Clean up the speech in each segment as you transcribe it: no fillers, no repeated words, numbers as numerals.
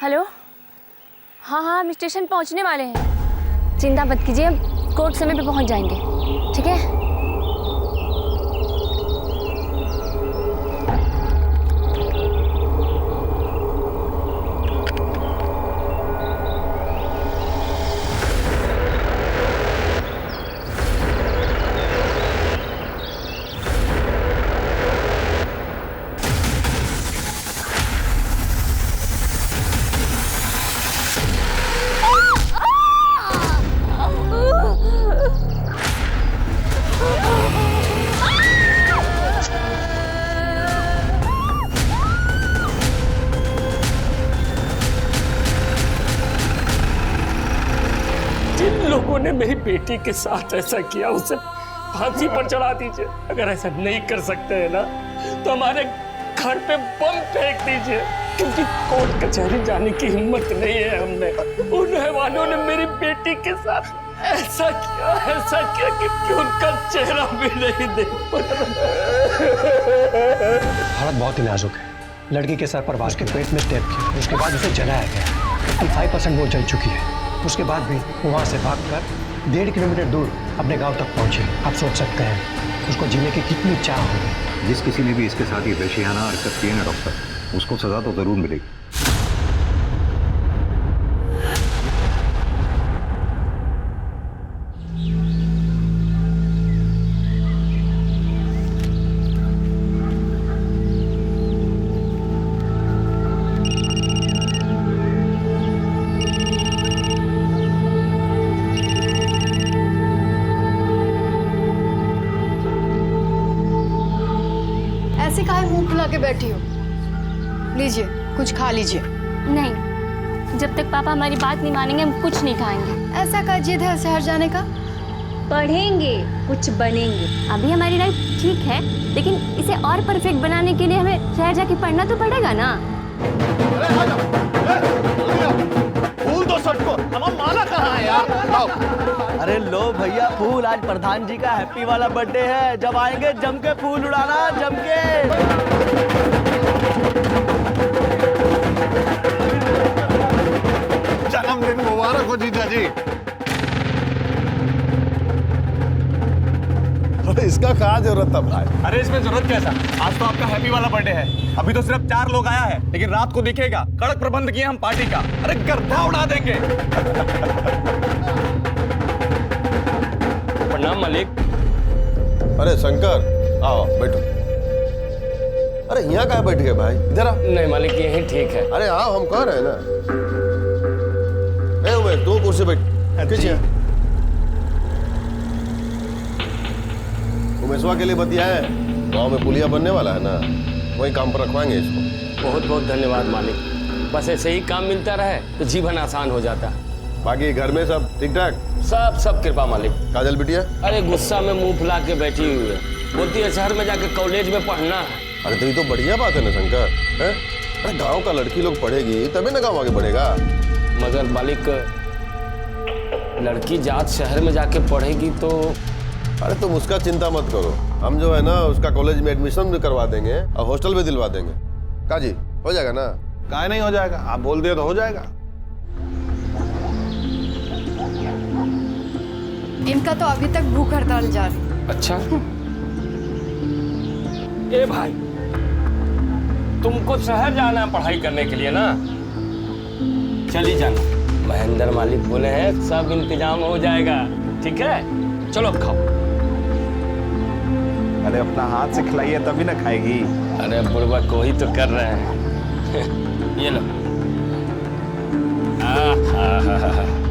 Hello. हाँ हाँ, हम स्टेशन पहुंचने वाले हैं। चिंता मत कीजिए, हम कोर्ट समय पे पहुंच जाएंगे। ठीक है। लोगों ने मेरी बेटी के साथ ऐसा किया, उसे फांसी पर चढ़ा दीजिए। अगर ऐसा नहीं कर सकते हैं ना तो हमारे घर पे बम फेंक दीजिए, क्योंकि कोर्ट कचहरी जाने की हिम्मत नहीं है हमने। उन हैवानों ने मेरी बेटी के साथ ऐसा किया कि उनका चेहरा भी नहीं देख पा रहा। हालत बहुत ही नाजुक है। लड़की के सर पर वार, उसके पेट में टेप किया, उसके बाद उसे जलाया गया। 55% वो जल चुकी है। उसके बाद भी वो वहाँ से भागकर 1.5 किलोमीटर दूर अपने गांव तक पहुंची। आप सोच सकते हैं उसको जीने की कितनी चाह होगी। जिस किसी ने भी इसके साथ ये वैशियाना हरकत की है ना डॉक्टर, उसको सजा तो जरूर मिलेगी। ऐसे काहे मुंह फुला के बैठी हो? लीजिए, कुछ खा लीजिए। नहीं, जब तक पापा हमारी बात नहीं मानेंगे हम कुछ नहीं खाएंगे। ऐसा का जिद है शहर जाने का? पढ़ेंगे, कुछ बनेंगे। अभी हमारी लाइफ ठीक है, लेकिन इसे और परफेक्ट बनाने के लिए हमें शहर जाके पढ़ना तो पड़ेगा ना। फूल दो सबको, हमारा माला कहाँ है यार? आओ। अरे लो भैया फूल, आज प्रधान जी का हैप्पी वाला बर्थडे है। जब आएंगे जम के फूल उड़ाना, जम के। जन्मदिन मुबारक हो जीजा जी। अरे इसका क्या जरूरत था भाई? अरे इसमें जरूरत कैसा? आज तो आपका हैप्पी वाला बर्थडे है। अभी तो सिर्फ 4 लोग आया है, लेकिन रात को दिखेगा। कड़क प्रबंध किए हम पार्टी का। अरे गर्दा उड़ा देंगे। प्रणाम मालिक। अरे शंकर, आओ बैठो। अरे यहाँ कहाँ बैठ गए भाई? इधर आओ। नहीं मालिक, यही ठीक है। अरे आओ, हम कह रहे हैं ना। ए उमेश, तू कुर्सी बैठ। खींचिए। उमेशवा के लिए बतियाए, गांव में पुलिया बनने वाला है ना, वही काम पर रखवाएंगे इसको। बहुत बहुत धन्यवाद मालिक। बस ऐसे ही काम मिलता रहे तो जीवन आसान हो जाता। बाकी घर में सब ठीक ठाक? सब कृपा मालिक। काजल बिटिया? अरे गुस्सा में मुंह फुला के बैठी हुई है, बोलती है शहर में जाके कॉलेज में पढ़ना है। अरे तो ये तो बढ़िया बात है ना शंकर, हैं? अरे गांव का लड़की लोग पढ़ेगी तभी ना गांव आगे बढ़ेगा। मगर मालिक, लड़की जात शहर में जाके पढ़ेगी तो। अरे तुम उसका चिंता मत करो, हम जो है ना उसका कॉलेज में एडमिशन भी करवा देंगे और हॉस्टल भी दिलवा देंगे। काजी हो जाएगा ना? काहे नहीं हो जाएगा? आप बोल दिए तो हो जाएगा। इनका तो अभी तक भूख हड़ताल जारी। अच्छा। ए भाई, तुमको शहर जाना है पढ़ाई करने के लिए ना? चली जाना। महेंद्र मालिक बोले हैं सब इंतजाम हो जाएगा। ठीक है, चलो अब खाओ। अरे अपना हाथ से खिलाइए तभी ना खाएगी। अरे बुढ़वा को ही तो कर रहे हैं। ये लो। आहा।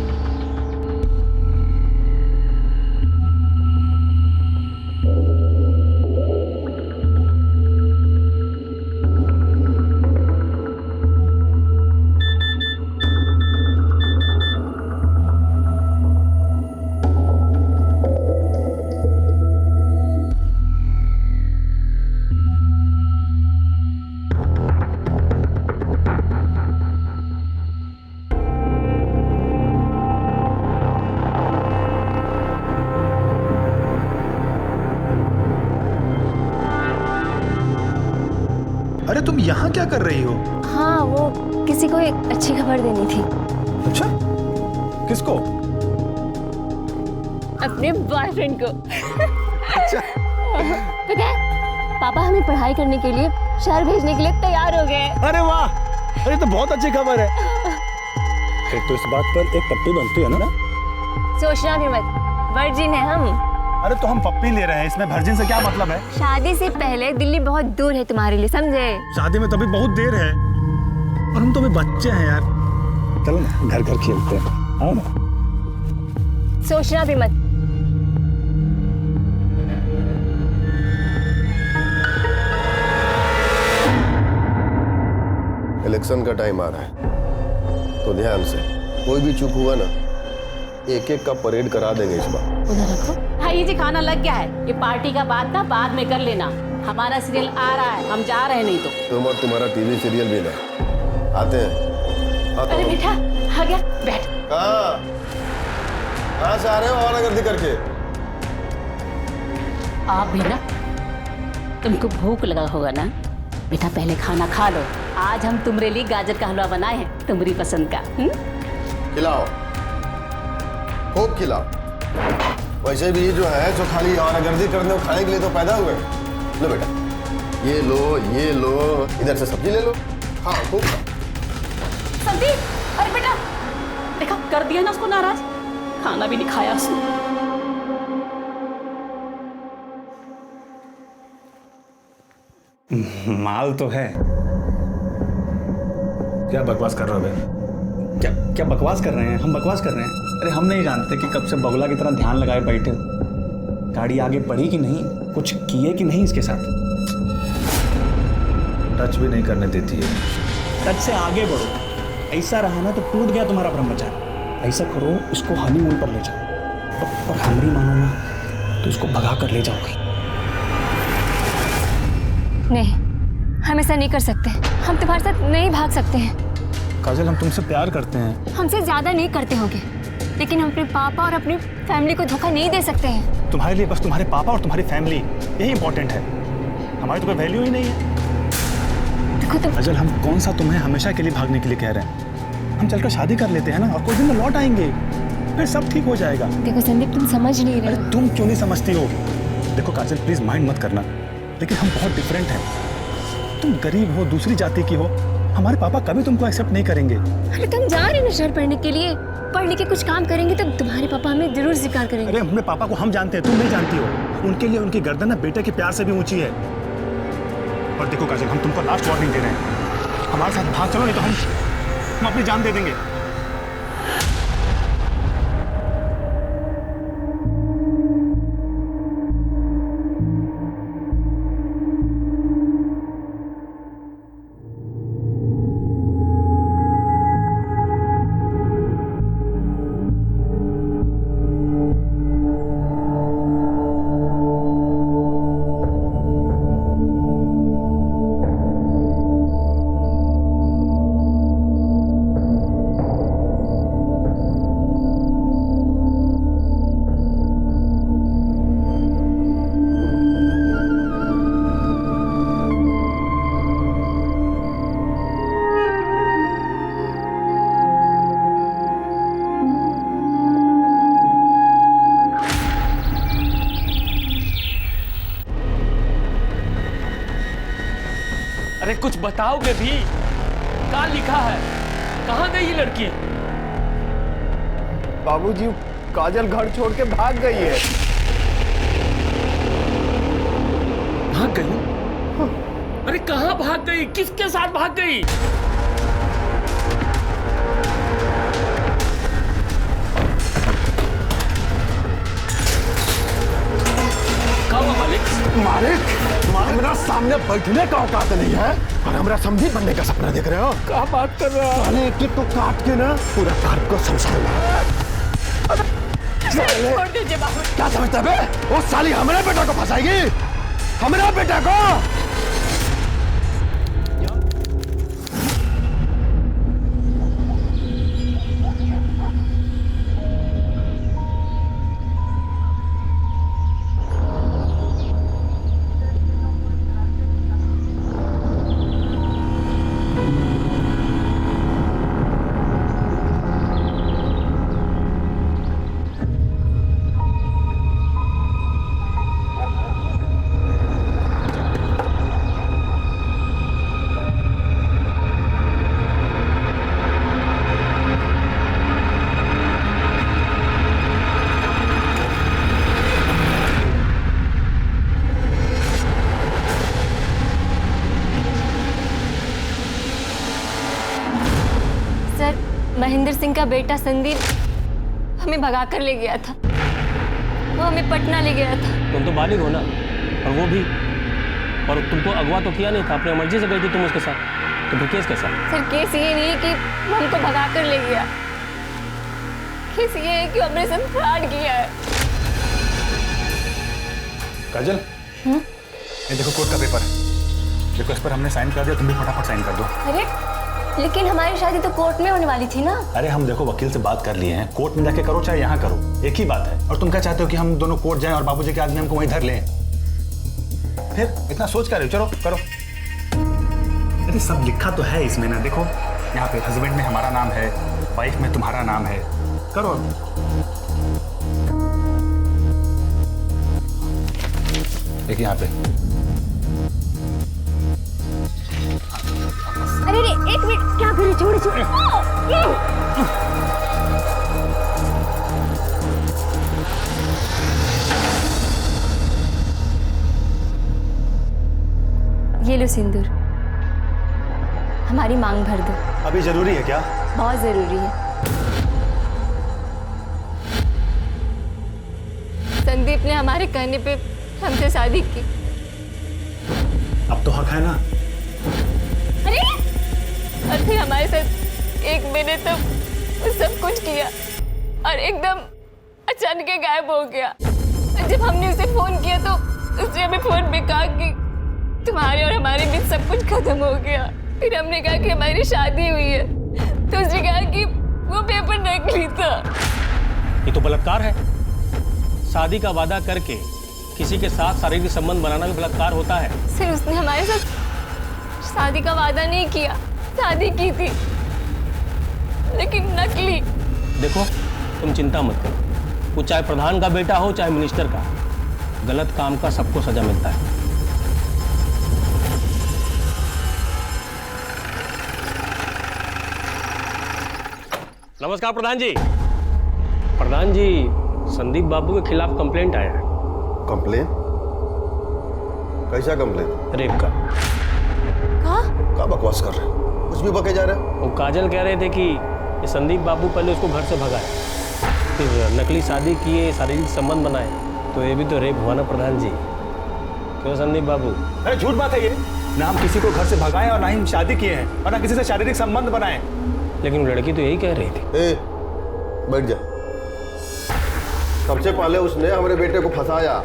अरे तुम यहाँ क्या कर रही हो? हाँ, वो किसी को एक अच्छी खबर देनी थी। अच्छा, किसको? अपने बॉयफ्रेंड को। पता है, पापा हमें पढ़ाई करने के लिए शहर भेजने के लिए तैयार हो गए। अरे वाह, अरे तो बहुत अच्छी खबर है। एक तो इस बात पर एक पप्पी बनती है ना? सोचना भी मत, वर्जिन है हम। अरे तो हम पप्पी ले रहे हैं, इसमें वर्जिन से क्या मतलब है? शादी से पहले दिल्ली बहुत दूर है तुम्हारे लिए, समझे? शादी में तो अभी बहुत देर है और हम तो अभी बच्चे हैं यार। चलो ना घर घर खेलते हैं, आओ ना। सोचना भी मत। इलेक्शन का टाइम आ रहा है, तो ध्यान से, कोई भी चूक हुआ ना, एक एक का परेड करा देंगे इस बार। उधर रखो। भाई जी खाना लग गया है, ये पार्टी का बात था बाद में कर लेना। हमारा सीरियल आ रहा है, हम जा रहे हैं नहीं तो। तुम और तुम्हारा टीवी सीरियल भी ना आते हैं। अरे बेटा आ गया, बैठ। कहाँ से आ रहे हो आवारागर्दी करके? आप भी ना, तुमको भूख लगा होगा ना बेटा, पहले खाना खा लो। आज हम तुम्हारे लिए गाजर का हलवा बनाए हैं, तुम्हारी पसंद का। खिलाओ, खूब खिलाओ। वैसे भी जो है जो खाली आवारागर्दी करने और खाने के लिए तो पैदा हुए। लो बेटा, ये लो, इधर से सब्जी ले लो, हाँ खूब खाओ। सब्जी? अरे बेटा देखा, कर दिया ना उसको नाराज, खाना भी नहीं खाया उसने। माल तो है। क्या बकवास कर रहे हो बे? क्या बकवास कर रहे हैं? हम बकवास कर रहे हैं? अरे हम नहीं जानते कि कब से बगुला की तरह ध्यान लगाए बैठे हो। गाड़ी आगे बढ़ी कि नहीं, कुछ किए कि नहीं इसके साथ? टच भी नहीं करने देती है। टच से आगे बढ़ो। ऐसा रहा ना तो टूट गया तुम्हारा ब्रह्मचारी। ऐसा करो, इसको हनीमून पर ले जाओ, और हमारी मानो ना तो इसको भगा कर ले जाओगे। नहीं, हम ऐसा नहीं कर सकते। हम तुम्हारे साथ नहीं भाग सकते हैं। काजल, हम तुमसे प्यार करते हैं। हमसे ज्यादा नहीं करते होंगे, लेकिन हम अपने पापा और अपनी फैमिली को धोखा नहीं दे सकते हैं। तुम्हारे लिए बस तुम्हारे पापा और तुम्हारी फैमिली यही इंपॉर्टेंट है। हमारी तो कोई वैल्यू ही नहीं है। देखो तुम, काजल, हम कौन सा तुम्हें हमेशा के लिए भागने के लिए कह रहे हैं? हम चलकर शादी कर लेते हैं ना, और कुछ दिन में लौट आएंगे, फिर सब ठीक हो जाएगा। देखो संदीप, तुम समझ नहीं रहे हो। तुम क्यों नहीं समझती हो? देखो काजल, प्लीज माइंड मत करना, लेकिन हम बहुत डिफरेंट हैं। तुम गरीब हो, दूसरी जाति की हो, हमारे पापा कभी तुमको एक्सेप्ट नहीं करेंगे। अरे तुम जा रहे हो ना शहर पढ़ने के लिए, पढ़ लिख के कुछ काम करेंगे तो तुम्हारे पापा हमें जरूर स्वीकार करेंगे। अरे अपने पापा को हम जानते हैं, तुम नहीं जानती हो। उनके लिए उनकी गर्दन ना बेटे के प्यार से भी ऊंची है। और देखो काजल, हम तुमको लास्ट वार्निंग दे रहे हैं, हमारे साथ भाग चलो, नहीं तो हम अपनी जान दे देंगे। अरे कुछ बताओगे भी? क्या लिखा है? कहाँ गई ये लड़की? बाबूजी, काजल घर छोड़ के भाग गई है। भाग गई? अरे कहाँ भाग गई? किसके साथ भाग गई? मालिक, मेरा सामने बैठने का औकात नहीं है और हमारा समझी बनने का सपना देख रहे हो? क्या बात कर रहे हो? साले एक को काट के ना पूरा घर को समझा। छोड़ दीजिए बाबू। क्या समझता है बे? वो साली हमारे बेटा को फंसाएगी, हमारे बेटा को। महेंद्र सिंह का बेटा संदीप हमें भगा कर ले गया था। वो हमें पटना ले गया था। तुम तो बालिग हो ना, और वो भी, और तुमको अगवा तो किया नहीं था, अपनी मर्जी से गई थी तुम उसके साथ, तो फिर केस कैसा? सर केस ये नहीं है कि वो हमको भगा कर ले गया, केस ये है कि वो हमने साथ फ्रॉड किया है। काजल, ये देखो कोर्ट का पेपर है, देखो इस पर हमने साइन कर दिया, तुम भी फटाफट साइन कर दो। अरे लेकिन हमारी शादी तो कोर्ट में होने वाली थी ना। अरे हम देखो वकील से बात कर लिए हैं, कोर्ट में जाके करो चाहे यहाँ करो, एक ही बात है। और तुम क्या चाहते हो कि हम दोनों कोर्ट जाएं और बाबूजी के आदमी हमको वहीं धर लें? फिर इतना सोच कर रहे हो, चलो करो। अरे सब लिखा तो है इसमें ना, देखो यहाँ पे हस्बैंड में हमारा नाम है, वाइफ में तुम्हारा नाम है, करो। एक यहाँ पे। अरे एक मिनट, क्या करे? छोड़ छोड़। ये लो सिंदूर, हमारी मांग भर दो। अभी जरूरी है क्या? बहुत जरूरी है। संदीप ने हमारे कहने पे हमसे शादी की। अब तो हक है ना? अरे फिर हमारे साथ 1 महीने तक सब कुछ किया और एकदम अचानक गायब हो गया। जब हमने उसे फोन किया तो उसने हमें फोन पे कहा कि तुम्हारे और हमारे बीच सब कुछ खत्म हो गया। फिर हमने कहा कि हमारी शादी हुई है, तो उसने कहा कि वो पेपर नकली था। ये तो बलात्कार है। शादी का वादा करके किसी के साथ शारीरिक संबंध बनाना भी बलात्कार होता है। सिर्फ उसने हमारे साथ शादी का वादा नहीं किया, शादी की थी, लेकिन नकली। देखो तुम चिंता मत करो, वो चाहे प्रधान का बेटा हो चाहे मिनिस्टर का, गलत काम का सबको सजा मिलता है। नमस्कार प्रधान जी। प्रधान जी, संदीप बाबू के खिलाफ कंप्लेंट आया है। कंप्लेन? कैसा कंप्लेन? रेप का। क्या बकवास कर रहे हैं? कुछ भी बके जा रहे हैं। वो काजल कह रहे थे कि ये संदीप बाबू पहले उसको घर से भगाए, फिर नकली शादी किए, शारीरिक संबंध बनाए, तो ये भी तो रेप हुआ ना प्रधान जी। क्यों संदीप बाबू? अरे झूठ बात है ये, ना हम किसी को घर से भगाए और ना ही शादी किए हैं और ना किसी से शारीरिक संबंध बनाए। लेकिन लड़की तो यही कह रही थी। बैठ जा। सबसे पहले उसने हमारे बेटे को फंसाया,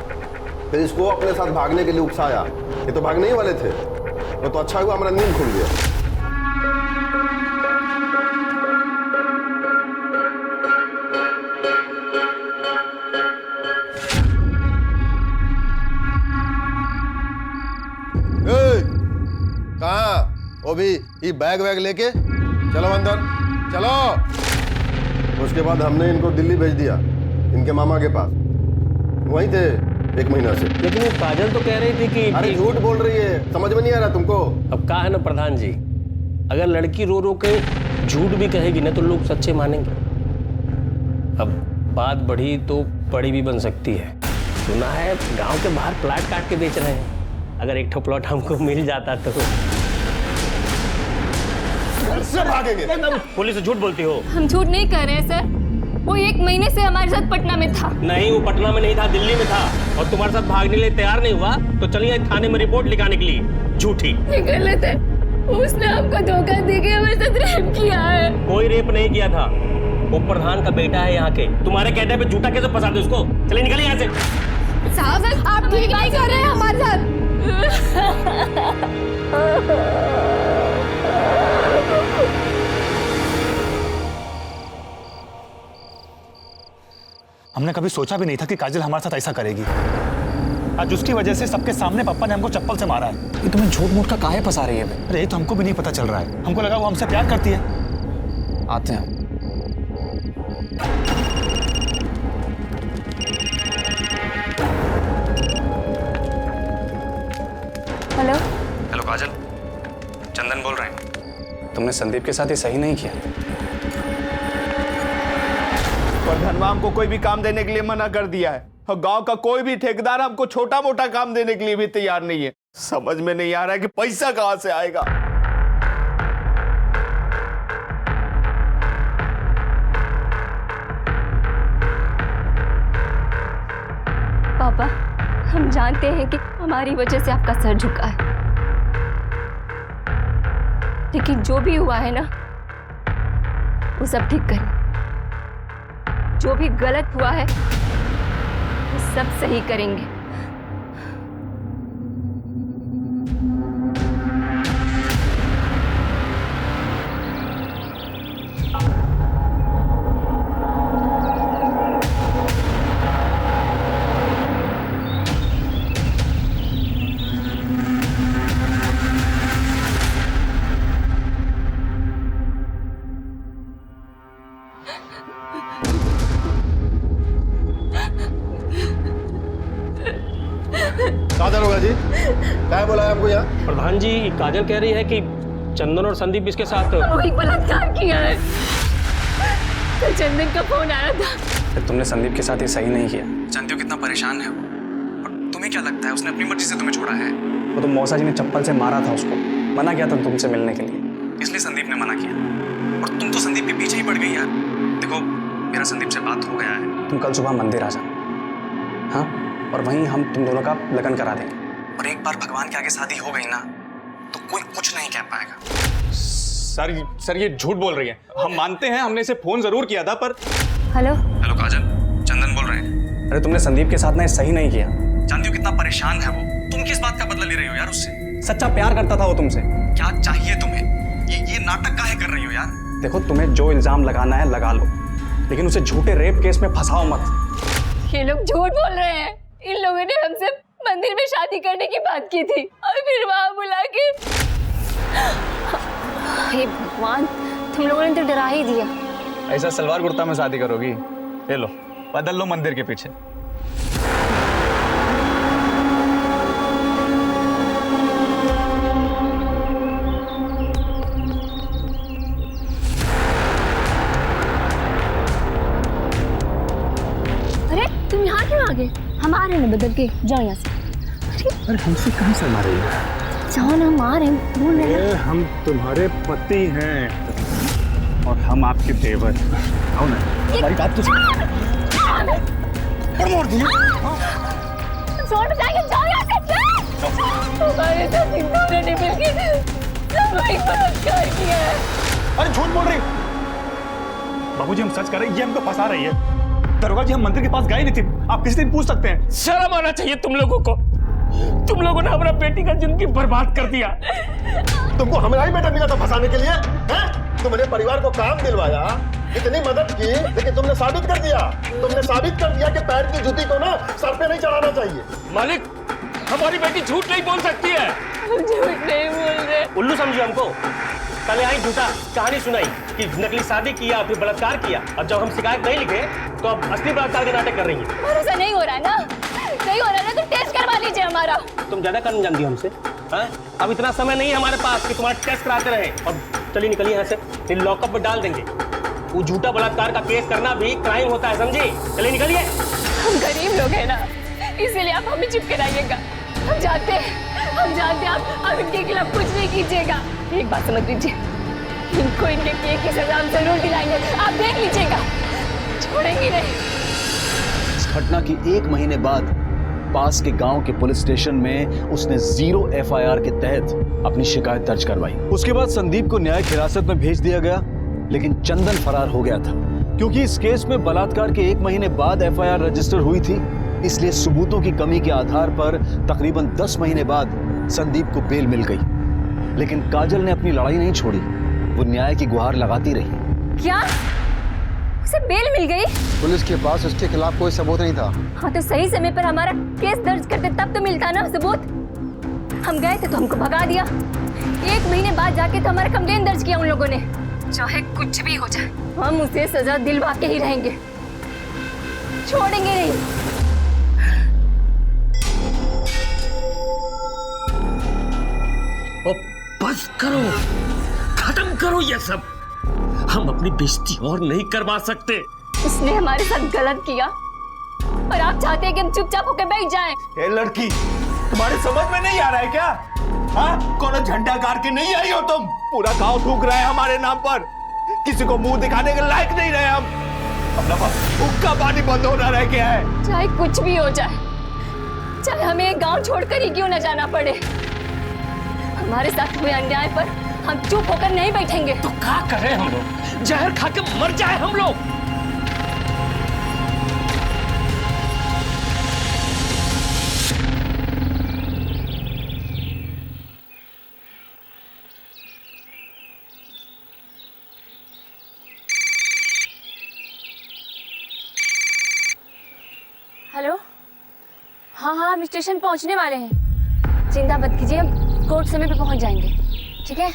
फिर इसको अपने साथ भागने के लिए उकसाया। ये तो भागने ही वाले थे, तो अच्छा हुआ हमारा नींद खुल गया। कहाँ? वो भी ये बैग वैग लेके चलो अंदर, चलो। उसके बाद हमने इनको दिल्ली भेज दिया, इनके मामा के पास। वहीं थे 1 महीना से। लेकिन वो काजल तो कह रही थी कि अरे झूठ बोल रही है, समझ में नहीं आ रहा तुमको? अब कहा है ना प्रधान जी, अगर लड़की रो रो के झूठ भी कहेगी ना तो लोग सच्चे मानेंगे। अब बात बढ़ी तो बड़ी भी बन सकती है। सुना है गांव के बाहर प्लाट काट के बेच रहे हैं, अगर एक ठो प्लॉट हमको मिल जाता तो। से भागेंगे। पुलिस से झूठ बोलती हो? हम झूठ नहीं कर रहे हैं सर, वो 1 महीने से हमारे साथ पटना में था। नहीं, वो पटना में नहीं था, दिल्ली में था, और तुम्हारे साथ भागने के लिए तैयार नहीं हुआ तो चलिए थाने में रिपोर्ट लिखाने के लिए। झूठी। ये गलत है, उसने आपको धोखा देके हमारे साथ रेप किया है। कोई रेप नहीं किया था, वो प्रधान का बेटा है यहाँ के। तुम्हारे कहने पे झूठा कैसे फंसा दे उसको? चलिए निकलिए यहाँ से। साहब आप ठीक नहीं कर रहे हैं हमारे साथ। हमने कभी सोचा भी नहीं था कि काजल हमारे साथ ऐसा करेगी। आज उसकी वजह से सबके सामने पापा ने हमको चप्पल से मारा है। ये तुम्हें झूठ मूठ का काहे फंसा रही है? अरे ये तो हमको भी नहीं पता चल रहा है, हमको लगा वो हमसे प्यार करती है। आते हैं। हेलो हेलो काजल, चंदन बोल रहे हैं। तुमने संदीप के साथ ये सही नहीं किया। प्रधान हमको कोई भी काम देने के लिए मना कर दिया है, और गांव का कोई भी ठेकेदार हमको छोटा मोटा काम देने के लिए भी तैयार नहीं है। समझ में नहीं आ रहा है कि पैसा कहां से आएगा। हम जानते हैं कि हमारी वजह से आपका सर झुका है, लेकिन जो भी हुआ है ना वो सब ठीक करें। जो भी गलत हुआ है वो सब सही करेंगे। काजल होगा जी, क्या बोला है हमको यहाँ? प्रधान जी, काजल कह रही है कि चंदन और संदीप इसके साथ वही बलात्कार किया है। तो चंदन का फोन आया था। तुमने संदीप के साथ ये सही नहीं किया। जानती हो कितना परेशान है वो, और तुम्हें क्या लगता है उसने अपनी मर्जी से तुम्हें छोड़ा है? वो तो मौसा जी ने चप्पल से मारा था उसको, मना किया था तुमसे मिलने के लिए, इसलिए संदीप ने मना किया। और तुम तो संदीप के पीछे ही पड़ गई यार। देखो, मेरा संदीप से बात हो गया है, तुम कल सुबह मंदिर आ जाना, हाँ? और वहीं हम तुम दोनों का लगन करा देंगे। और एक बार भगवान के आगे शादी हो गई ना तो कोई कुछ नहीं कह पाएगा। सर ये झूठ बोल रही है। हम मानते हैं, हमने इसे फोन जरूर किया था, पर हेलो काजल, चंदन बोल रहे हैं। अरे तुमने संदीप के साथ ना सही नहीं किया। जानती हो कितना परेशान है वो। तुम किस बात का बदला ले रही हो यार उससे? सच्चा प्यार करता था वो तुमसे। क्या चाहिए तुम्हें? ये नाटक काहे कर रही हो यार? देखो, तुम्हें जो इल्जाम लगाना है लगा लो, लेकिन उसे झूठे रेप केस में फंसाओ मत। ये लोग झूठ बोल रहे हैं। इन लोगों ने हमसे मंदिर में शादी करने की बात की थी और फिर वहां बुला के। हे भगवान, तुम लोगों ने तो डरा ही दिया। ऐसा सलवार कुर्ता में शादी करोगी? ले लो, बदल लो मंदिर के पीछे। अरे तुम यहाँ क्यों आ गए? हम आ रहे हैं बदल के, जाओ यहाँ से। अरे हमसे कहाँ से मारे हैं? जाओ ना, हम आ रहे हैं, बोल रहे हैं। हम तुम्हारे पति हैं और हम आपके देवर। आओ ना, हमारी बात तो सुनो। मोड़ दिया। छोड़ जाएंगे, जाओ यहाँ से। हमारे साथ इन दोनों ने मिलकर सामूहिक बलात्कार किया है। अरे झूठ बोल रही। बाबूजी, हम सच कर रहे हैं, ये हमको फंसा रही है। दरोगा जी, हम मंदिर के पास गए नहीं थे, आप किसी दिन पूछ सकते हैं। शर्म आना चाहिए तुम लोगों को। तुम लोगों ने हमारा बेटी का जिंदगी बर्बाद कर दिया। तुमको हमारा ही बेटा मिला था फंसाने के लिए, हैं? तुमने परिवार को काम दिलवाया, इतनी मदद की, लेकिन तुमने साबित कर दिया कि पैर की जूती को ना सर पे नहीं चढ़ाना चाहिए। मालिक, हमारी बेटी झूठ नहीं बोल सकती है। झूठ नहीं बोल रहे। उल्लू समझिए हमको। कल यहाँ झूठा कहानी सुनाई कि नकली शादी किया, फिर बलात्कार किया। अब जब हम शिकायत नहीं लिखे तो अब असली बलात्कार के नाटक कर रही है। भरोसा नहीं हो रहा ना, नहीं हो रहा ना, तो टेस्ट करवा लीजिए हमारा। तुम ज्यादा कानून जानती हो हमसे, हाँ? अब इतना समय नहीं है हमारे पास कि तुम्हारा टेस्ट कराते रहे। और चलिए निकलिए यहाँ से, फिर लॉकअप में डाल देंगे। वो झूठा बलात्कार का केस करना भी क्राइम होता है, समझे? चलिए निकलिए। हम गरीब लोग हैं ना, इसीलिए आप हमें चुप कराइएगा। हम जानते हैं आप इनके खिलाफ कुछ नहीं कीजिएगा। एक बात समझ लीजिए, इनको इनके किए की सजा हम जरूर दिलाएंगे, आप देख लीजिएगा, छोड़ेंगे नहीं। इस घटना की 1 महीने बाद पास के गांव के पुलिस स्टेशन में उसने 0 FIR के तहत अपनी शिकायत दर्ज करवाई। उसके बाद संदीप को न्यायिक हिरासत में भेज दिया गया, लेकिन चंदन फरार हो गया था। क्योंकि इस केस में बलात्कार के 1 महीने बाद FIR रजिस्टर हुई थी, इसलिए सबूतों की कमी के आधार पर तकरीबन 10 महीने बाद संदीप को बेल मिल गई। लेकिन काजल ने अपनी लड़ाई नहीं छोड़ी, वो न्याय की गुहार लगाती रही। क्या उसे बेल मिल गई? पुलिस के पास उसके खिलाफ कोई सबूत नहीं था। हाँ, तो सही समय पर हमारा केस दर्ज करते तब तो मिलता ना सबूत। हम गए थे तो हमको भगा दिया। 1 महीने बाद जाके तो हमारा कंप्लेन दर्ज किया उन लोगों ने। चाहे कुछ भी हो जाए, हम उसे सजा दिलवा के ही रहेंगे, छोड़ेंगे नहीं। बस करो, खत्म करो ये सब। हम अपनी बेइज्जती और नहीं करवा सकते। उसने हमारे साथ गलत किया और आप चाहते हैं कि हम चुपचाप होकर बैठ जाएं। ए लड़की, तुम्हारे समझ में नहीं आ रहा है क्या? हाँ, कौन झंडा गाड़ के नहीं आई हो तुम? पूरा गांव थूक रहा है हमारे नाम पर। किसी को मुंह दिखाने के लायक नहीं रहे हम। अपना हुक्का पानी बंद होना रह गया है। चाहे कुछ भी हो जाए, चाहे हमें ये गांव छोड़कर ही क्यों न जाना पड़े। हमारे साथ हुए अन्याय पर हम चुप होकर नहीं बैठेंगे। तो क्या करें हम लोग? जहर खा के मर जाए हम लोग? हेलो, हाँ हाँ, हम स्टेशन पहुंचने वाले हैं। चिंता मत कीजिए, हम कोर्ट समय पे पहुंच जाएंगे। ठीक है?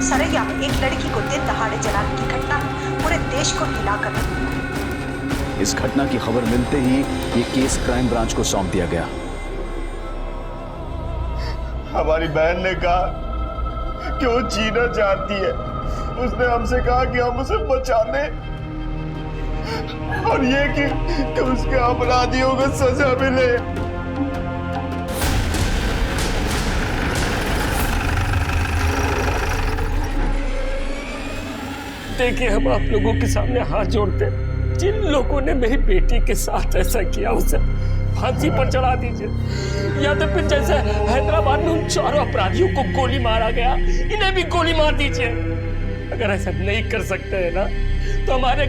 सरैया में एक लड़की को दिन दहाड़े जलाने की घटना पूरे देश को हिलाकर रख दिया। इस घटना की खबर मिलते ही ये केस क्राइम ब्रांच को सौंप दिया गया। हमारी बहन ने कहा कि वो जीना चाहती है। उसने हमसे कहा कि हम उसे बचा लें और ये कि उसके अपराधियों को सजा मिले। देखिए, हम आप लोगों के सामने हाथ जोड़ते, जिन लोगों ने मेरी बेटी के साथ ऐसा किया उसे फांसी पर चढ़ा दीजिए, या तो फिर जैसे हैदराबाद में उन चारों अपराधियों को गोली मारा गया, इन्हें भी गोली मार दीजिए। अगर ऐसा नहीं कर सकते हैं ना, तो हमारे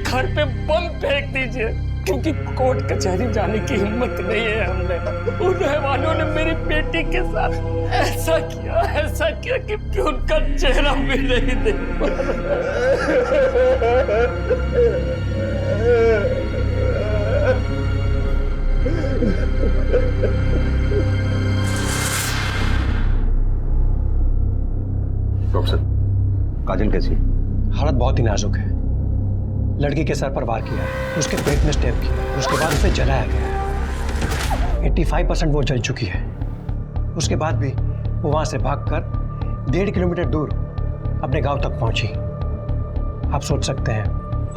घर पे बम फेंक दीजिए, क्योंकि कोर्ट कचहरी जाने की हिम्मत नहीं है हमने। उन रहवानों ने मेरी बेटी के साथ ऐसा किया कि उनका चेहरा भी नहीं देख पा डॉक्टर साहब, काजल कैसी है? हालत बहुत ही नाजुक है। लड़की के सर पर वार किया है, उसके पेट में स्टेप किया, उसके बाद उसे जलाया गया। 85% वो जल चुकी है। उसके बाद भी वो वहां से भागकर 1.5 किलोमीटर दूर अपने गांव तक पहुंची। आप सोच सकते हैं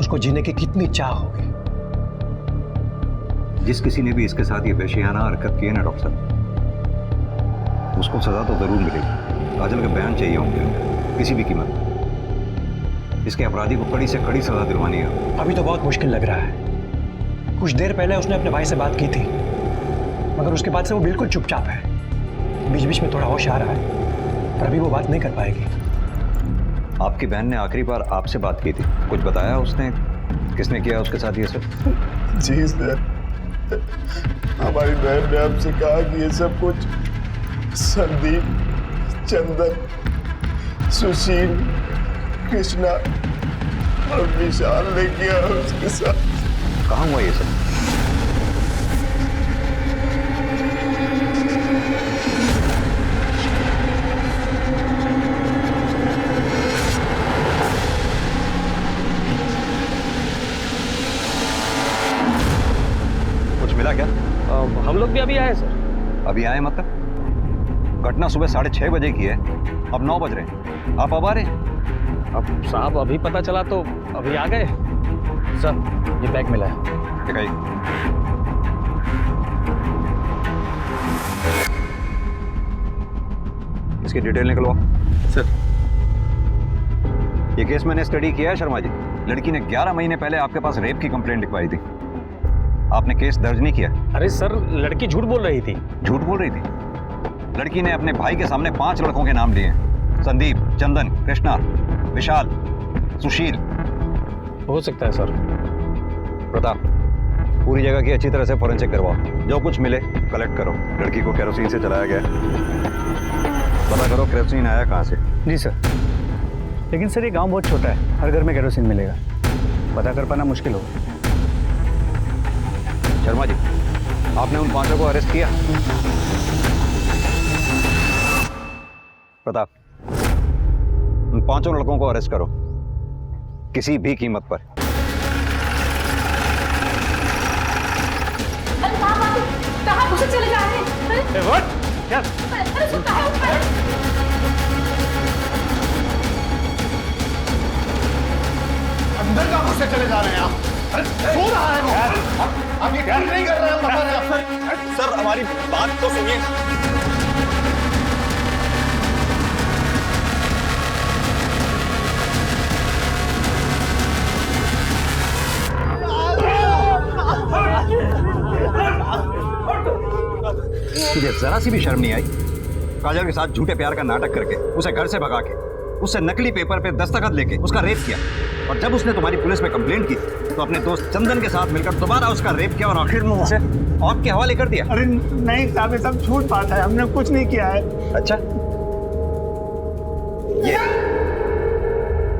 उसको जीने की कितनी चाह होगी। जिस किसी ने भी इसके साथ ये वहशियाना हरकत की है ना डॉक्टर साहब, उसको सजा तो जरूर मिलेगी। काजल के बयान चाहिए होंगे किसी भी कीमत। इसके अपराधी को कड़ी से कड़ी सजा दिलवानी है। अभी तो बहुत मुश्किल लग रहा है। कुछ देर पहले उसने अपने भाई से बात की थी, मगर उसके बाद से वो बिल्कुल चुपचाप है। बीच बीच में थोड़ा होश आ रहा है, पर अभी वो बात नहीं कर पाएगी। आपकी बहन ने आखिरी बार आपसे बात की थी, कुछ बताया उसने? किसने किया उसके साथ ये सब? जी सर, हमारी बहन ने हमसे कहा कि ये सब कुछ संदीप, चंदन, सुशील, कृष्णा और विशाल ने किया उसके साथ। कहाँ हुआ ये सब? कुछ मिला क्या? हम लोग भी अभी आए सर। अभी आए मतलब? घटना सुबह 6:30 बजे की है, अब 9 बज रहे हैं। आप अब आ रहे हैं? अब साहब अभी पता चला तो अभी आ गए। सर ये बैग मिला है। दिखाइए। इसकी डिटेल निकलवाओ। सर ये केस मैंने स्टडी किया है शर्मा जी। लड़की ने 11 महीने पहले आपके पास रेप की कंप्लेंट लिखवाई थी। आपने केस दर्ज नहीं किया? अरे सर, लड़की झूठ बोल रही थी। झूठ बोल रही थी? लड़की ने अपने भाई के सामने 5 लड़कों के नाम लिए, संदीप, चंदन, कृष्णा, विशाल, सुशील। हो सकता है सर। प्रताप, पूरी जगह की अच्छी तरह से फॉरेंसिक करवाओ। जो कुछ मिले कलेक्ट करो। लड़की को केरोसिन से जलाया गया, पता करो केरोसिन आया कहाँ से। जी सर, लेकिन सर ये गांव बहुत छोटा है, हर घर में केरोसिन मिलेगा, पता कर पाना मुश्किल होगा। शर्मा जी, आपने उन 5 को अरेस्ट किया? प्रताप, उन 5 लड़कों को अरेस्ट करो, किसी भी कीमत पर। कहाँ घुसे चले जा रहे हैं? क्या? अरे सुन, कहाँ है ऊपर? अंदर कहाँ घुसे चले जा रहे हैं आप? सो रहा है वो। आप ये ठीक नहीं कर रहे हैं, बता रहे हैं। सर हमारी बात तो सुनिए। तुझे जरा सी भी शर्म नहीं आई? काजल के साथ झूठे प्यार का नाटक करके, उसे घर से भगा के, उससे नकली पेपर पे दस्तखत लेके उसका रेप किया, और जब उसने तुम्हारी पुलिस में कंप्लेंट की तो अपने दोस्त चंदन के साथ मिलकर दोबारा उसका रेप किया और आखिर में उसे आपके हवाले कर दिया। अरे नहीं साहब, ये सब झूठ बात है, हमने कुछ नहीं किया है। अच्छा, ये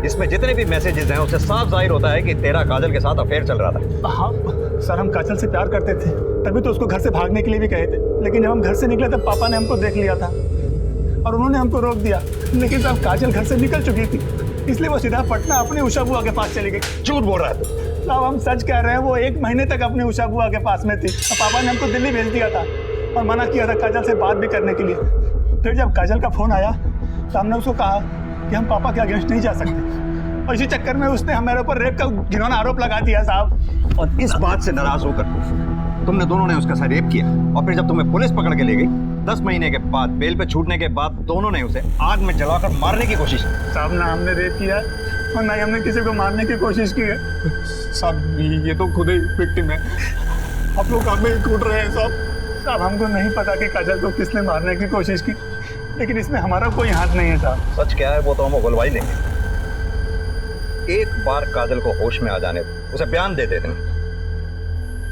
इसमें जितने भी मैसेजेस हैं उससे साफ जाहिर होता है कि तेरा काजल के साथ अफेयर चल रहा था। हाँ सर, हम काजल से प्यार करते थे, तभी तो उसको घर से भागने के लिए भी कहे थे, लेकिन जब हम घर से निकले तब पापा ने हमको देख लिया था और उन्होंने हमको रोक दिया। लेकिन साहब काजल घर से निकल चुकी थी, इसलिए वो सीधा पटना अपनी उषा बुआ के पास चली गई। झूठ बोल रहा है तू। साहब हम सच कह रहे हैं, वो 1 महीने तक अपनी उषा बुआ के पास में थी। पापा ने हमको दिल्ली भेज दिया था और मना किया था काजल से बात भी करने के लिए। फिर जब काजल का फोन आया तो हमने उसको कहा कि हम पापा के अगेंस्ट नहीं जा सकते, और इसी चक्कर में उसने हमारे ऊपर रेप का घिनौना आरोप लगा दिया साहब। और इस बात से नाराज होकर तुमने दोनों ने उसका साथ रेप किया, और फिर जब तुम्हें पुलिस पकड़ के ले गई 10 महीने के बाद, बेल पे छूटने के बाद, दोनों ने उसे आग में जलाकर मारने की कोशिश की। साहब ना हमने रेप किया और ना ही हमने किसी को मारने की कोशिश की है। साहब ये तो खुद ही विक्टिम है, आप लोग हमें ही कूट रहे हैं साहब। साहब हमको नहीं पता कि काजल को किसने मारने की कोशिश की, लेकिन इसमें हमारा कोई हाथ नहीं है साहब। सच क्या है वो तो हम उगलवाई लेंगे। एक बार काजल को होश में आ जाने दो, उसे बयान दे देते हैं,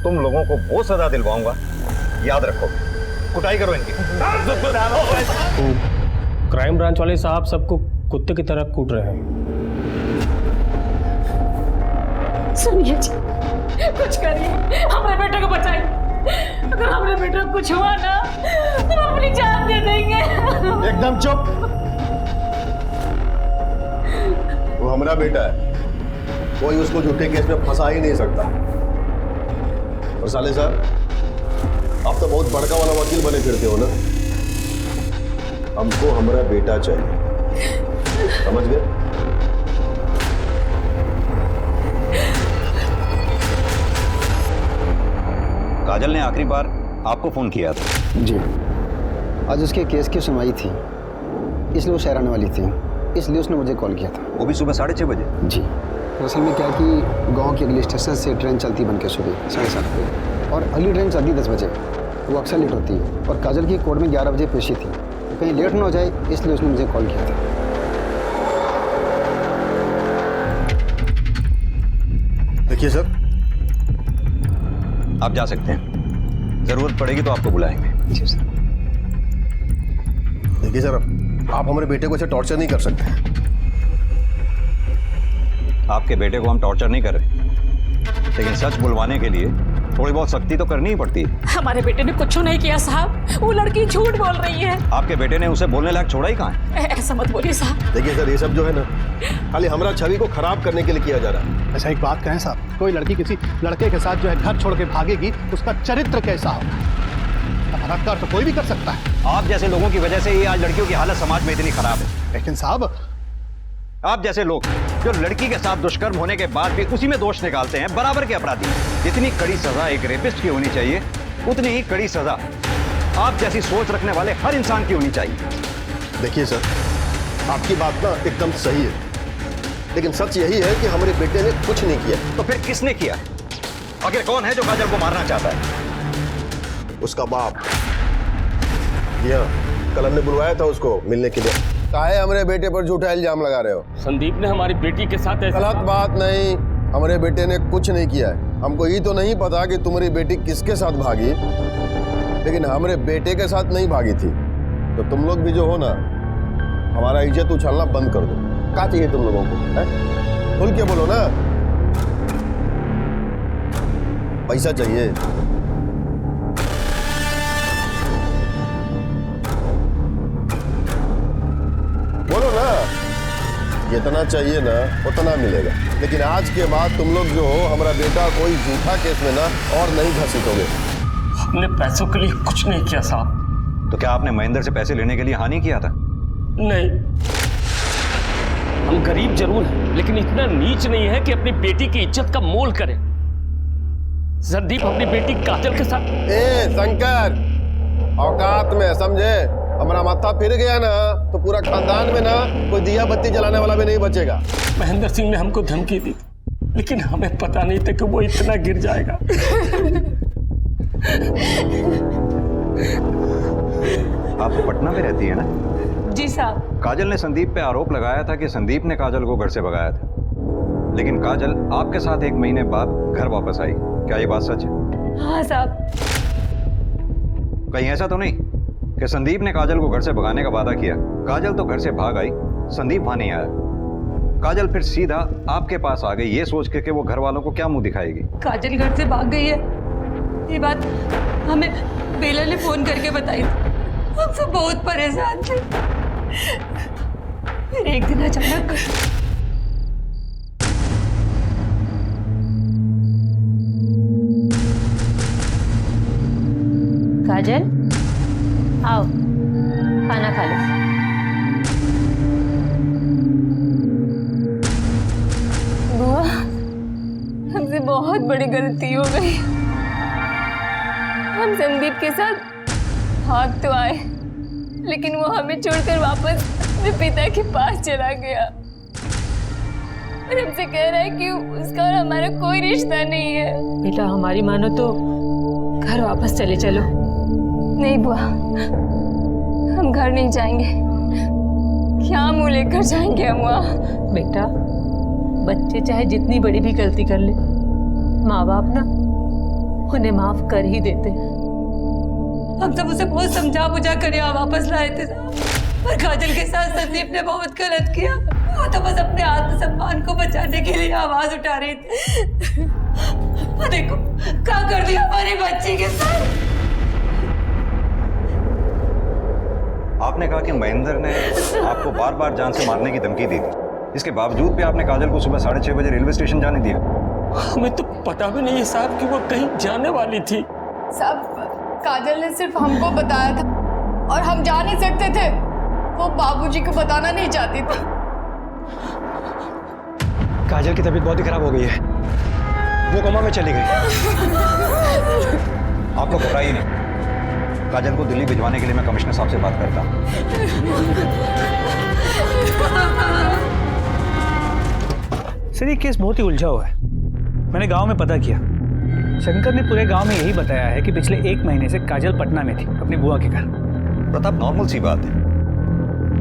तुम लोगों को वो सजा दिलवाऊंगा, याद रखो। कुटाई करो इनकी। क्राइम ब्रांच वाले साहब सबको कुत्ते की तरह कूट रहे हैं। सुनिए जी, कुछ करिए, हमारे बेटे को बचाइए। अगर हमारे बेटे को कुछ हुआ ना तो हम अपनी जान दे देंगे। एकदम चुप। वो हमारा बेटा है, कोई उसको झूठे केस में फंसा ही नहीं सकता। और साले साहब, आप तो बहुत बड़का वाला वकील बने फिरते हो ना। हमको हमारा बेटा चाहिए, समझ गए? काजल ने आखिरी बार आपको फोन किया था? जी, आज उसके केस की सुनवाई थी, इसलिए वो शहर आने वाली थी, इसलिए उसने मुझे कॉल किया था। वो भी सुबह 6:30 बजे? जी, असल में क्या है कि गांव के अगले स्टेशन से ट्रेन चलती बन के सुबह 7:30 बजे, और अगली ट्रेन चलती 10 बजे। वो अक्सर लेट होती है, और काजल की कोर्ट में 11 बजे पेशी थी, तो कहीं लेट ना हो जाए इसलिए उसने मुझे कॉल किया था। देखिए सर, आप जा सकते हैं, जरूरत पड़ेगी तो आपको बुलाएंगे। जी सर। देखिए सर, आप हमारे बेटे को ऐसे टॉर्चर नहीं कर सकते। आपके बेटे को हम टॉर्चर नहीं कर रहे, लेकिन सच बुलवाने के लिए थोड़ी बहुत सख्ती तो करनी ही पड़ती है। हमारे बेटे ने कुछ नहीं किया साहब, वो लड़की झूठ बोल रही है। आपके बेटे ने उसे बोलने लायक छोड़ा ही कहाँ है? ऐसा मत बोलिए साहब। देखिए सर, ये सब जो है ना, खाली हमारा छवि को खराब करने के लिए किया जा रहा है। अच्छा एक बात कहें साहब, कोई लड़की किसी लड़के के साथ जो है घर छोड़ के भागेगी, उसका चरित्र कैसा हो? बलात्कार तो कोई भी कर सकता है। आप जैसे लोगों की वजह से ही आज लड़कियों की हालत समाज में इतनी खराब है। लेकिन साहब, आप जैसे लोग जो लड़की के साथ दुष्कर्म होने के बाद भी उसी में दोष निकालते हैं, बराबर के अपराधी। जितनी कड़ी सजा एक रेपिस्ट की होनी चाहिए, उतनी ही कड़ी सजा आप जैसी सोच रखने वाले हर इंसान की होनी चाहिए। देखिए सर, आपकी बात ना एकदम सही है, लेकिन सच यही है कि हमारे बेटे ने कुछ नहीं किया। तो फिर किसने किया? आखिर कौन है जो काजल को मारना चाहता है? उसका बाप। जी हाँ, कल हमने बुलवाया था उसको मिलने के लिए। काहे हमारे बेटे पर झूठा इल्जाम लगा रहे हो? संदीप ने हमारी बेटी के साथ ऐसा... गलत बात नहीं, हमारे बेटे ने कुछ नहीं किया है। हमको ये तो नहीं पता कि तुम्हारी बेटी किसके साथ भागी, लेकिन हमारे बेटे के साथ नहीं भागी थी। तो तुम लोग भी जो हो ना, हमारा इज्जत उछालना बंद कर दो। क्या चाहिए तुम लोगों को? खुल के बोलो ना। पैसा चाहिए? बोलो ना। जितना चाहिए ना उतना मिलेगा, लेकिन आज के बाद तुम लोग जो हो हमारा बेटा कोई झूठा केस में ना और नहीं घसीटोगे। हमने पैसों के लिए कुछ नहीं किया साहब। तो क्या आपने महेंद्र से पैसे लेने के लिए हानि किया था? नहीं, हम गरीब जरूर हैं लेकिन इतना नीच नहीं है कि अपनी बेटी की इज्जत का मोल करें। संदीप अपनी बेटी काजल के साथ। ए शंकर, औकात में समझे, हमारा माथा फिर गया ना तो पूरा खानदान में ना कोई दिया बत्ती जलाने वाला भी नहीं बचेगा। महेंद्र सिंह ने हमको धमकी दी लेकिन हमें पता नहीं था कि वो इतना गिर जाएगा। आप पटना में रहती है ना? जी साहब। काजल ने संदीप पे आरोप लगाया था कि संदीप ने काजल को घर से भगाया था, लेकिन काजल आपके साथ 1 महीने बाद घर वापस आई। क्या ये बात सच है? हाँ साहब। कहीं ऐसा तो नहीं कि संदीप ने काजल को घर से भगाने का वादा किया, काजल तो घर से भाग आई, संदीप वहां नहीं आया, काजल फिर सीधा आपके पास आ गई ये सोच के कि वो घर वालों को क्या मुंह दिखाएगी? काजल घर से भाग गई है, ये बात हमें बेला ने फोन करके बताई थी। हम सब बहुत परेशान थे। फिर एक दिन अचानक काजल आओ खाना खा लो। बुआ, हमसे बहुत बड़ी गलती हो गई। हम संदीप के साथ भाग तो आए लेकिन वो हमें छोड़कर वापस अपने पिता के पास चला गया और हमसे कह रहा है कि उसका और हमारा कोई रिश्ता नहीं है। बेटा हमारी मानो तो घर वापस चले चलो। नहीं बुआ, हम घर नहीं जाएंगे। क्या मुंह लेकर जाएंगे हम वहाँ? बेटा बच्चे चाहे जितनी बड़ी भी गलती कर ले, माँ बाप ना उन्हें माफ कर ही देते। हम सब उसे बहुत समझा बुझा कर यहाँ वापस लाए थे और काजल के साथ संदीप ने बहुत गलत किया। वो तो बस अपने आत्मसम्मान को बचाने के लिए आवाज उठा रही थी। देखो क्या कर दिया हमारे बच्चे के साथ। आपने कहा कि महेंद्र ने आपको बार बार जान से मारने की धमकी दी थी, इसके बावजूद भी आपने काजल को सुबह 6:30 बजे रेलवे स्टेशन जाने दिया। हमें तो पता भी नहीं है साहब कि वो कहीं जाने वाली थी। साहब काजल ने सिर्फ हमको बताया था और हम जा नहीं सकते थे। वो बाबूजी को बताना नहीं चाहती थी। काजल की तबीयत बहुत ही खराब हो गई है, वो कोमा में चली गई। आप लोग घबराइए नहीं, काजल को दिल्ली भिजवाने के लिए मैं कमिश्नर साहब से बात करता हूँ। सर ये केस बहुत ही उलझा हुआ है। मैंने गांव में पता किया, शंकर ने पूरे गांव में यही बताया है कि पिछले 1 महीने से काजल पटना में थी अपनी बुआ के घर। प्रताप, नॉर्मल सी बात है,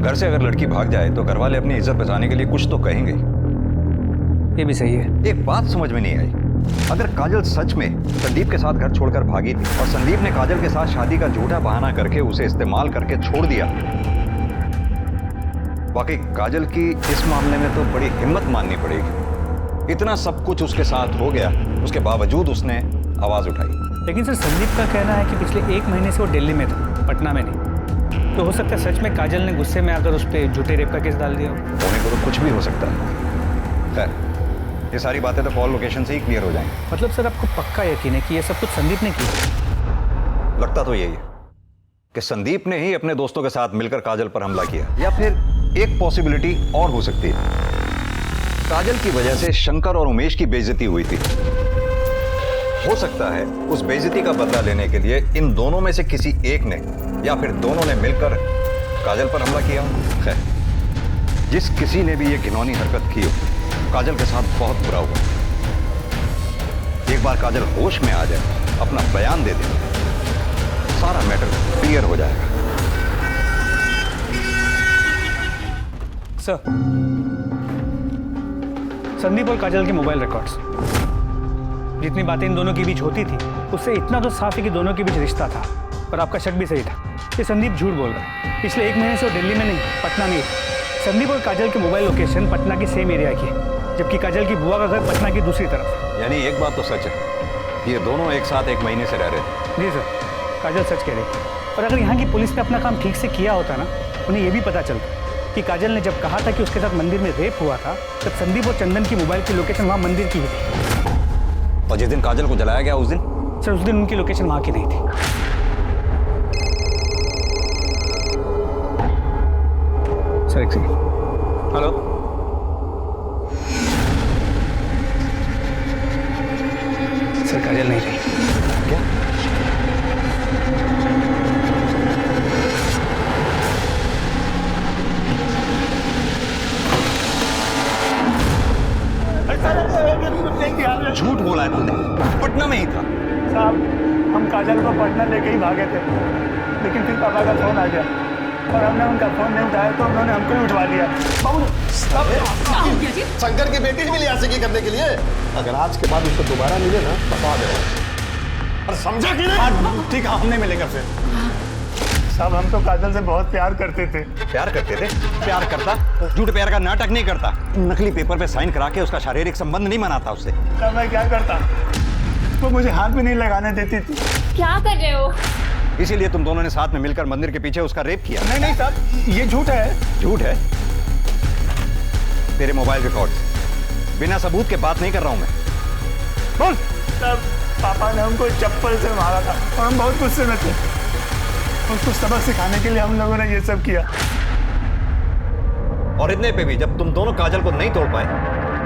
घर से अगर लड़की भाग जाए तो घर वाले अपनी इज्जत बचाने के लिए कुछ तो कहेंगे। ये भी सही है। एक बात समझ में नहीं आई, अगर काजल सच में संदीप के साथ घर छोड़कर भागी थी और संदीप ने काजल के साथ शादी का झूठा बहाना करके उसे इस्तेमाल करके छोड़ दिया, वाकई काजल की इस मामले में तो बड़ी हिम्मत माननी पड़ेगी। इतना सब कुछ उसके साथ हो गया, उसके बावजूद उसने आवाज उठाई। लेकिन सर संदीप का कहना है कि पिछले 1 महीने से वो दिल्ली में था, पटना में नहीं। तो हो सकता है सच में काजल ने गुस्से में आकर उस पर झूठे रेप का केस डाल दिया। होने को तो कुछ भी हो सकता है। खैर, ये सारी बातें तो कॉल लोकेशन से ही क्लियर हो जाएंगी। मतलब सर आपको पक्का यकीन है कि ये सब कुछ संदीप ने किया? लगता तो यही है कि संदीप ने ही अपने दोस्तों के साथ मिलकर काजल पर हमला किया, या फिर एक पॉसिबिलिटी और हो सकती है, काजल की वजह से शंकर और उमेश की बेइज्जती हुई थी। हो सकता है उस बेइज्जती का बदला लेने के लिए इन दोनों में से किसी एक ने या फिर दोनों ने मिलकर काजल पर हमला किया। खैर, जिस किसी ने भी ये घिनौनी हरकत की हो, काजल के साथ बहुत बुरा हुआ। एक बार काजल होश में आ जाए, अपना बयान दे दे, सारा मैटर क्लियर हो जाएगा। सर, संदीप और काजल के मोबाइल रिकॉर्ड्स, जितनी बातें इन दोनों के बीच होती थी उससे इतना तो साफ है कि दोनों के बीच रिश्ता था। और आपका शक भी सही था कि संदीप झूठ बोल रहा है। पिछले 1 महीने से वो दिल्ली में नहीं, पटना में ही। संदीप और काजल की मोबाइल लोकेशन पटना की सेम एरिया की है, जबकि काजल की बुआ का घर पटना की दूसरी तरफ। यानी एक बात तो सच है, ये दोनों एक साथ 1 महीने से रह रहे थे। जी सर, काजल सच कह रही थी। और अगर यहाँ की पुलिस ने अपना काम ठीक से किया होता ना, उन्हें यह भी पता चलता कि काजल ने जब कहा था कि उसके साथ मंदिर में रेप हुआ था, तब संदीप और चंदन की मोबाइल की लोकेशन वहां मंदिर की ही थी। और जिस दिन काजल को जलाया गया उस दिन? सर उस दिन उनकी लोकेशन वहां की नहीं थी। सर एक सेकंड। हेलो, सर काजल नहीं रही। क्या? झूठ बोला है तूने, पटना में ही था। साहब हम काजल को पटना लेके ही भागे थे, लेकिन फिर पापा का फोन आ गया और हमने उनका फोन नहीं उठाया तो उन्होंने हमको ही उठवा लिया। शंकर की बेटी भी लिया आशिकी करने के लिए। अगर आज के बाद उसको दोबारा मिले ना बता दे। और समझा कि नहीं? ठीक है, हम नहीं मिलेंगे फिर। साहब हम तो काजल से बहुत प्यार करते थे। प्यार करते थे? प्यार करता? झूठ प्यार का नाटक नहीं करता। नकली पेपर पे साइन करा के उसका शारीरिक संबंध नहीं बनाता उससे। तब मैं क्या करता? वो मुझे हाथ भी नहीं लगाने देती थी। क्या कर रहे हो? इसीलिए तुम दोनों ने साथ में मिलकर मंदिर के पीछे उसका रेप किया। नहीं नहीं साहब, ये झूठ है। झूठ है? तेरे मोबाइल रिकॉर्ड, बिना सबूत के बात नहीं कर रहा हूं मैं। बोल। तब पापा ने हमको चप्पल से मारा था और हम बहुत गुस्से में थे। उसको सबक सिखाने के लिए हम लोगों ने ये सब किया। और इतने पे भी जब तुम दोनों काजल को नहीं तोड़ पाए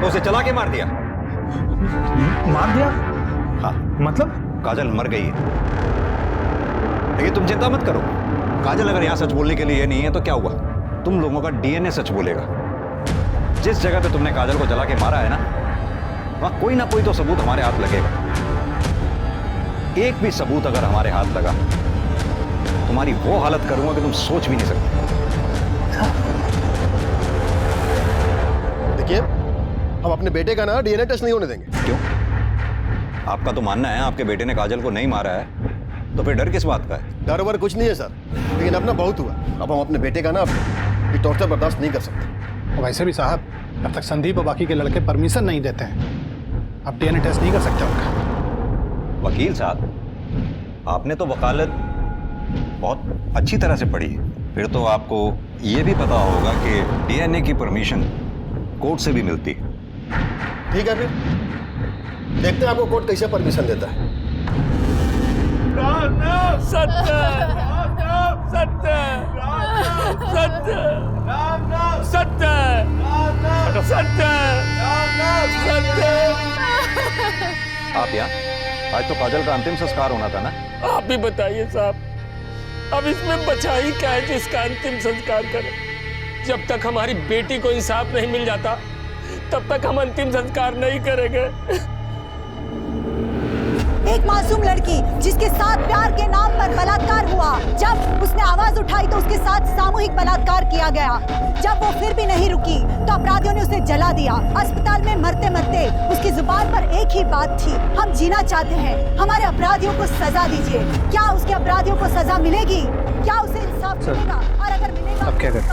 तो उसे चला के मार दिया। मार दिया? हाँ। मतलब? काजल मर गई है। लेकिन तुम चिंता मत करो, काजल अगर यहाँ सच बोलने के लिए नहीं है तो क्या हुआ, तुम लोगों का डीएनए सच बोलेगा। जिस जगह पे तुमने काजल को जला के मारा है ना, वहां कोई ना कोई तो सबूत हमारे हाथ लगेगा। एक भी सबूत अगर हमारे हाथ लगा, तुम्हारी वो हालत करूंगा कि तुम सोच भी नहीं सकते। देखिए, हम अपने बेटे का ना डीएनए टेस्ट नहीं होने देंगे। क्यों? आपका तो मानना है आपके बेटे ने काजल को नहीं मारा है, तो फिर डर किस बात का है? डर वर कुछ नहीं है सर, लेकिन अपना बहुत हुआ। अब हम अपने बेटे का ना ये टॉर्चर बर्दाश्त नहीं कर सकते। वैसे भी साहब, जब तक संदीप और बाकी के लड़के परमिशन नहीं देते हैं, आप डीएनए टेस्ट नहीं कर सकते उनका। वकील साहब, आपने तो वकालत बहुत अच्छी तरह से पढ़ी है, फिर तो आपको ये भी पता होगा कि डीएनए की परमिशन कोर्ट से भी मिलती है। ठीक है, फिर देखते हैं आपको कोर्ट कैसे परमिशन देता है। सत्य सत्य सत्य सत्य सत्य सत्य। आप यहाँ? आज तो काजल का अंतिम संस्कार होना था ना? आप ही बताइए साहब, अब इसमें बचा ही क्या है जिसका अंतिम संस्कार करें? जब तक हमारी बेटी को इंसाफ नहीं मिल जाता तब तक हम अंतिम संस्कार नहीं करेंगे। एक मासूम लड़की जिसके साथ प्यार के नाम पर बलात्कार हुआ, जब उसने आवाज उठाई तो उसके साथ सामूहिक बलात्कार किया गया। जब वो फिर भी नहीं रुकी तो अपराधियों ने उसे जला दिया। अस्पताल में मरते मरते उसकी जुबान पर एक ही बात थी, हम जीना चाहते हैं, हमारे अपराधियों को सजा दीजिए। क्या उसके अपराधियों को सजा मिलेगी? क्या उसे इंसाफ मिलेगा? और अगर मिलेगा अब क्या करें?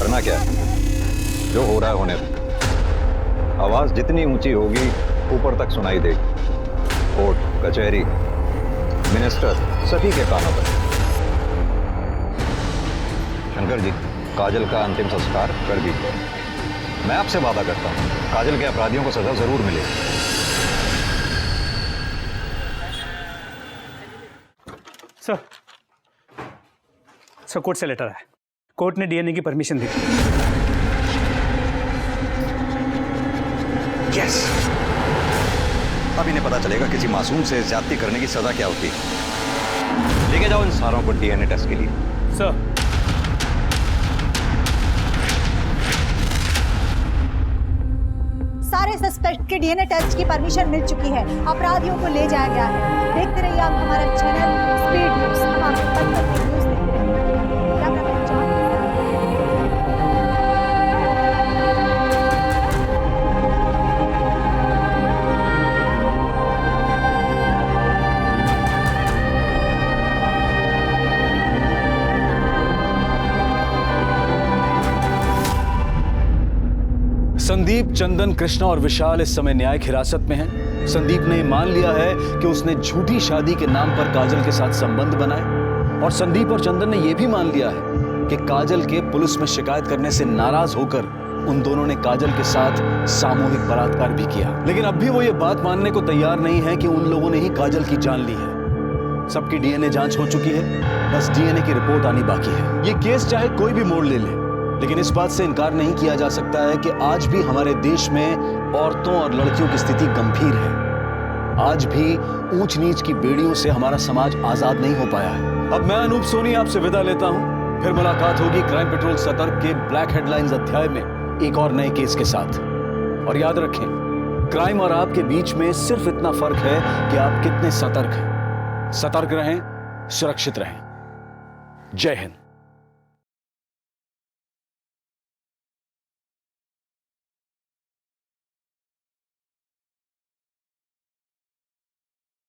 करना क्या है? जो हो रहा है होने दो। आवाज जितनी ऊंची होगी ऊपर तक सुनाई देगी। कोर्ट, कचहरी, मिनिस्टर, सभी के कानों पर। शंकर जी, काजल का अंतिम संस्कार कर दीजिए। मैं आपसे वादा करता हूं, काजल के अपराधियों को सजा जरूर मिलेगी। सर कोर्ट से लेटर है। कोर्ट ने डीएनए की परमिशन दी। यस, अब इन्हें पता चलेगा किसी मासूम से ज्यादती करने की सजा क्या होती है। लेके जाओ इन सारों को डीएनए टेस्ट के लिए। सर सारे सस्पेक्ट के डीएनए टेस्ट की परमिशन मिल चुकी है, अपराधियों को ले जाया गया है। देखते रहिए आप हमारा चैनल स्पीड न्यूज। हम आपको पल पल की न्यूज देते रहेंगे। Cameraman John. संदीप, चंदन, कृष्णा और विशाल इस समय न्यायिक हिरासत में हैं। संदीप ने मान लिया है कि उसने झूठी शादी के नाम पर काजल के साथ संबंध बनाए और संदीप और चंदन ने यह भी मान लिया है कि काजल के पुलिस में शिकायत करने से नाराज होकर उन दोनों ने काजल के साथ सामूहिक बलात्कार भी किया। लेकिन अब भी वो ये बात मानने को तैयार नहीं है कि उन लोगों ने ही काजल की जान ली है। सबकी डीएनए जांच हो चुकी है, बस डीएनए की रिपोर्ट आनी बाकी है। ये केस चाहे कोई भी मोड़ ले ले, लेकिन इस बात से इनकार नहीं किया जा सकता है कि आज भी हमारे देश में औरतों और लड़कियों की स्थिति गंभीर है। आज भी ऊंच नीच की बेड़ियों से हमारा समाज आजाद नहीं हो पाया है। अब मैं अनूप सोनी आपसे विदा लेता हूं। फिर मुलाकात होगी क्राइम पेट्रोल सतर्क के ब्लैक हेडलाइंस अध्याय में एक और नए केस के साथ। और याद रखें, क्राइम और आपके बीच में सिर्फ इतना फर्क है कि आप कितने सतर्क हैं। सतर्क रहें, सुरक्षित रहें। जय हिंद।